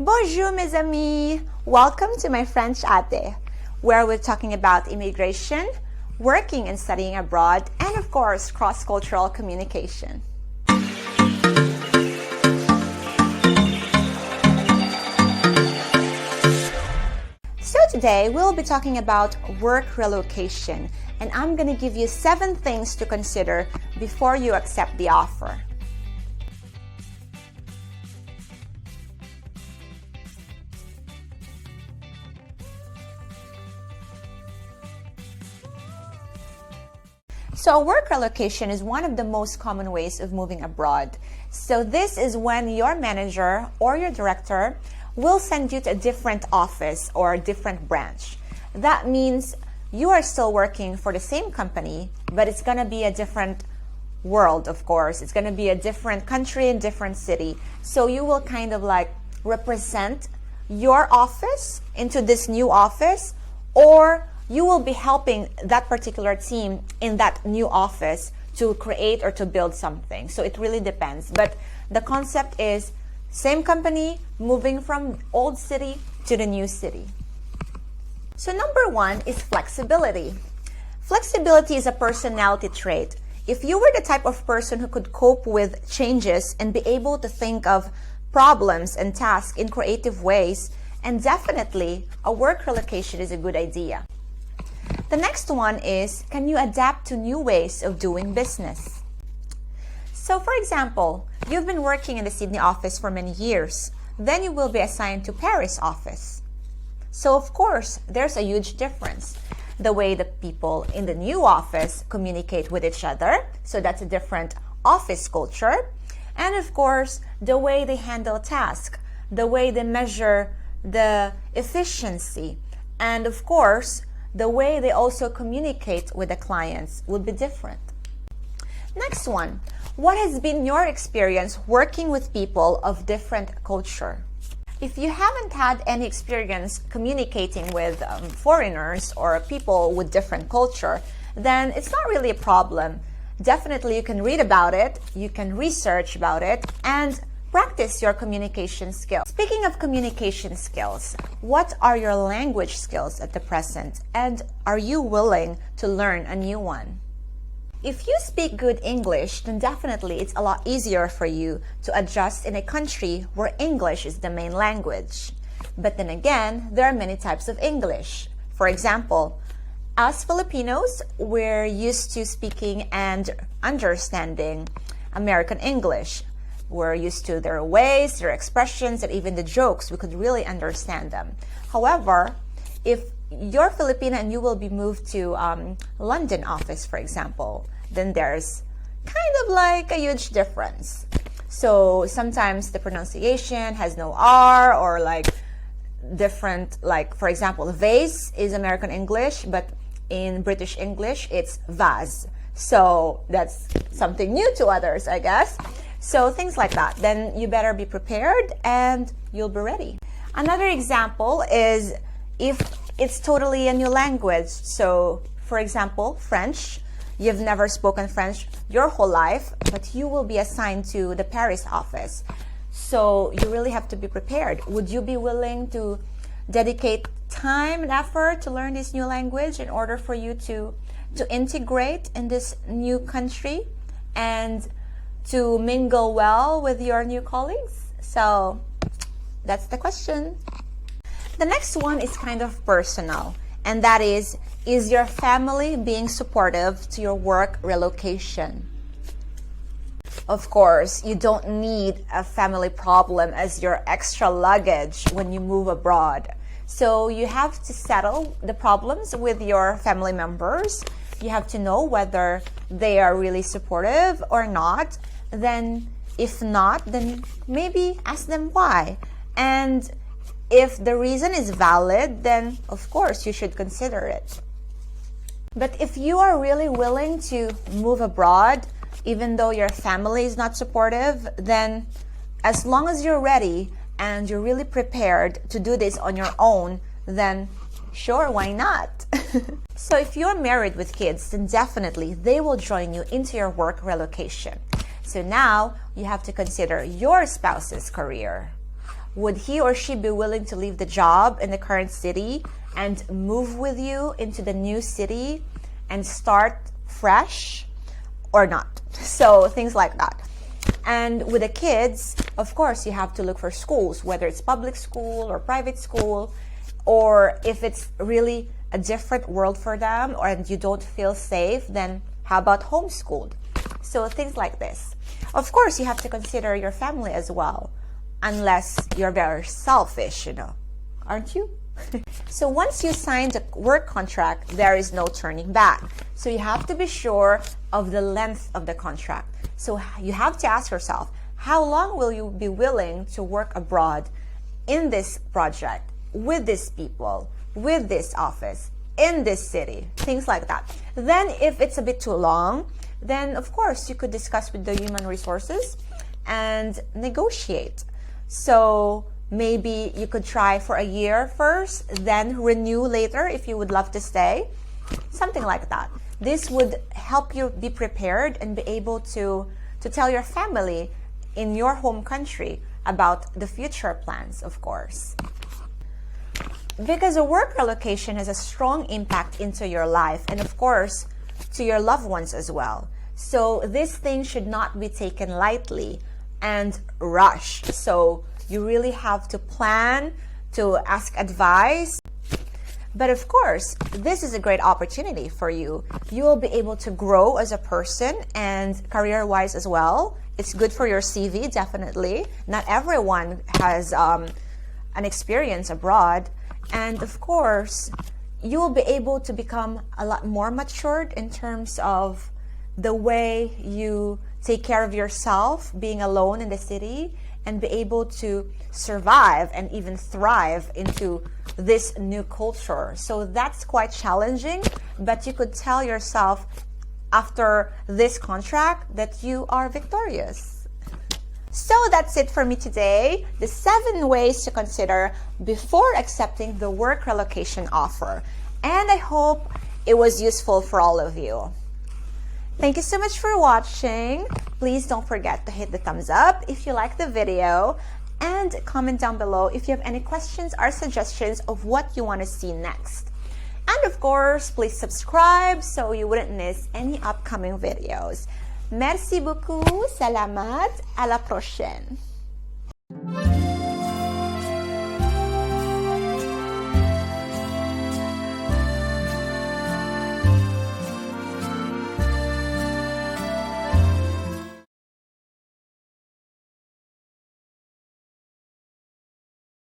Bonjour mes amis! Welcome to my Frenchate, where we're talking about immigration, working and studying abroad, and of course, cross-cultural communication. So today, we'll be talking about work relocation, and I'm going to give you 7 things to consider before you accept the offer. So work relocation is one of the most common ways of moving abroad. So this is when your manager or your director will send you to a different office or a different branch. That means you are still working for the same company, but it's going to be a different world, of course. It's going to be a different country and different city. So you will kind of like represent your office into this new office, or you will be helping that particular team in that new office to create or to build something. So it really depends. But the concept is same company moving from old city to the new city. So number 1 is flexibility. Flexibility is a personality trait. If you were the type of person who could cope with changes and be able to think of problems and tasks in creative ways, and definitely a work relocation is a good idea. The next one is, can you adapt to new ways of doing business? So for example, you've been working in the Sydney office for many years. Then you will be assigned to Paris office. So of course, there's a huge difference. The way the people in the new office communicate with each other. So that's a different office culture. And of course, the way they handle tasks, the way they measure the efficiency. And of course, the way they also communicate with the clients would be different. Next one, what has been your experience working with people of different culture? If you haven't had any experience communicating with foreigners or people with different culture, then it's not really a problem. Definitely you can read about it, you can research about it, and practice your communication skills. Speaking of communication skills, what are your language skills at the present, and are you willing to learn a new one? If you speak good English, then definitely it's a lot easier for you to adjust in a country where English is the main language. But then again, there are many types of English. For example, as Filipinos, we're used to speaking and understanding American English. We're used to their ways, their expressions, and even the jokes. We could really understand them. However, if you're Filipino and you will be moved to London office, for example, then there's kind of like a huge difference. So sometimes the pronunciation has no R, or like different, like for example, vase is American English, but in British English, it's vase. So that's something new to others, I guess. So things like that. Then you better be prepared and you'll be ready. Another example is if it's totally a new language. So for example, French. You've never spoken French your whole life, but you will be assigned to the Paris office. So you really have to be prepared. Would you be willing to dedicate time and effort to learn this new language in order for you to integrate in this new country and to mingle well with your new colleagues? So that's the question. The next one is kind of personal, and that is your family being supportive to your work relocation? Of course, you don't need a family problem as your extra luggage when you move abroad. So you have to settle the problems with your family members. You have to know whether they are really supportive or not. Then if not, then maybe ask them why. And if the reason is valid, then of course you should consider it. But if you are really willing to move abroad, even though your family is not supportive, then as long as you're ready and you're really prepared to do this on your own, then sure, why not? So if you're married with kids, then definitely they will join you into your work relocation. So now you have to consider your spouse's career. would he or she be willing to leave the job in the current city and move with you into the new city and start fresh or not? So things like that. And with the kids, of course, you have to look for schools, whether it's public school or private school, or if it's really a different world for them and you don't feel safe, then how about homeschooled? So things like this. Of course, you have to consider your family as well, unless you're very selfish, aren't you? So once you sign the work contract, there is no turning back. So you have to be sure of the length of the contract. So you have to ask yourself, how long will you be willing to work abroad in this project, with these people, with this office, in this city, things like that. Then if it's a bit too long, then of course you could discuss with the human resources and negotiate. So maybe you could try for a year first, then renew later if you would love to stay, something like that. This would help you be prepared and be able to tell your family in your home country about the future plans, of course. Because a work relocation has a strong impact into your life and, of course, to your loved ones as well. So this thing should not be taken lightly and rushed. So you really have to plan, to ask advice. But of course, this is a great opportunity for you. You will be able to grow as a person and career-wise as well. It's good for your CV, definitely. Not everyone has an experience abroad. And of course, you will be able to become a lot more matured in terms of the way you take care of yourself, being alone in the city, and be able to survive and even thrive into this new culture. So that's quite challenging, but you could tell yourself after this contract that you are victorious. So that's it for me today. The 7 ways to consider before accepting the work relocation offer. And I hope it was useful for all of you. Thank you so much for watching. Please don't forget to hit the thumbs up if you like the video and comment down below if you have any questions or suggestions of what you want to see next. And of course, please subscribe so you wouldn't miss any upcoming videos. Merci beaucoup. Salamat. À la prochaine.